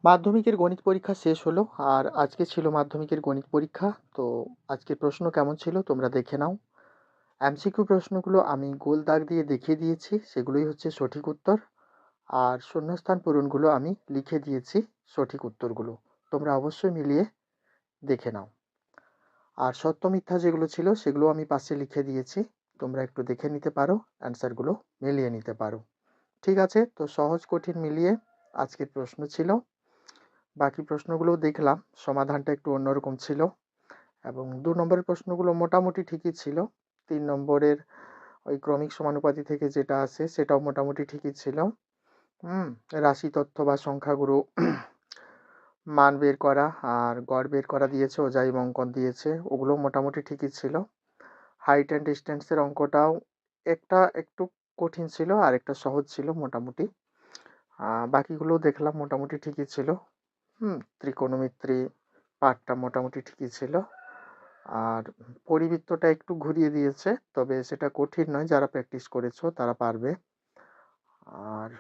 মাধ্যমিকের গণিত পরীক্ষা শেষ হলো আর আজকে ছিল মাধ্যমিকের গণিত পরীক্ষা। তো আজকের প্রশ্ন কেমন ছিল তোমরা দেখে নাও। এমসিকিউ প্রশ্নগুলো আমি গোল দাগ দিয়ে দেখিয়ে দিয়েছি, সেগুলোই হচ্ছে সঠিক উত্তর। আর শূন্যস্থান পূরণগুলো আমি লিখে দিয়েছি সঠিক উত্তরগুলো। তোমরা অবশ্যই মিলিয়ে দেখে নাও। আর সত্য মিথ্যা যেগুলো ছিল সেগুলো আমি পাশে লিখে দিয়েছি, তোমরা একটু দেখে নিতে পারো, অ্যান্সারগুলো মিলিয়ে নিতে পারো। ঠিক আছে, তো সহজ কঠিন মিলিয়ে আজকের প্রশ্ন ছিল। বাকি প্রশ্নগুলোও দেখলাম, সমাধানটা একটু অন্যরকম ছিল এবং ২ নম্বরের প্রশ্নগুলো মোটামুটি ঠিকই ছিল। ৩ নম্বরের ওই ক্রমিক সমানুপাতি থেকে যেটা আসে সেটাও মোটামুটি ঠিকই ছিল। রাশি তথ্য বা সংখ্যাগুরু মান বের করা আর গড় বের করা দিয়েছে, অজাই অঙ্কন দিয়েছে, ওগুলো মোটামুটি ঠিকই ছিল। হাইট অ্যান্ড ডিস্টেন্সের অঙ্কটাও একটা একটু কঠিন ছিল আর একটা সহজ ছিল মোটামুটি। বাকিগুলোও দেখলাম মোটামুটি ঠিকই ছিল। ত্রিকোণমিত্রি পাঠটা মোটামুটি ঠিকই ছিল। আর পরিবৃত্তটা একটু ঘুরিয়ে দিয়েছে, তবে সেটা কঠিন নয়, যারা প্র্যাকটিস করেছো তারা পারবে। আর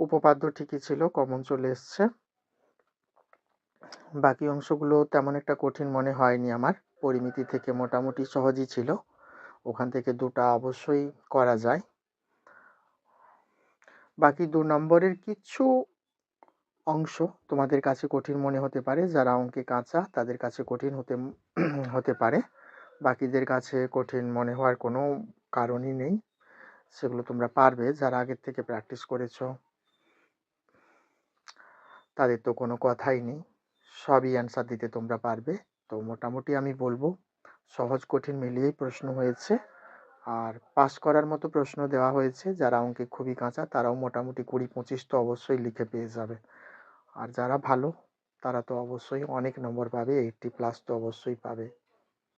উপপাদ্য ঠিকই ছিল, কমন চলে এসছে। বাকি অংশগুলো তেমন একটা কঠিন মনে হয়নি আমার, পরিমিতি থেকে মোটামুটি সহজই ছিল, ওখান থেকে দুটা অবশ্যই করা যায়। বাকি ২ নম্বরের কিছু অংশ তোমাদের কাছে কঠিন মনে হতে পারে, যারা অঙ্কে কাঁচা তাদের কাছে কঠিন হতে পারে। বাকিদের কাছে কঠিন মনে হওয়ার কোনো কারণই নেই, সেগুলো তোমরা পারবে, যারা আগের থেকে প্র্যাকটিস করেছো তাদের তো কোনো কথাই নেই, সবই অ্যান্সার দিতে তোমরা পারবে। তো মোটামুটি আমি বলবো সহজ কঠিন মিলিয়েই প্রশ্ন হয়েছে, আর পাস করার মতো প্রশ্ন দেওয়া হয়েছে। যারা অঙ্কে খুবই কাঁচা তারাও মোটামুটি ২০-২৫ তো অবশ্যই লিখে পেয়ে যাবে, আর যারা ভালো তারা তো অবশ্যই অনেক নম্বর পাবে, 80+ তো অবশ্যই পাবে।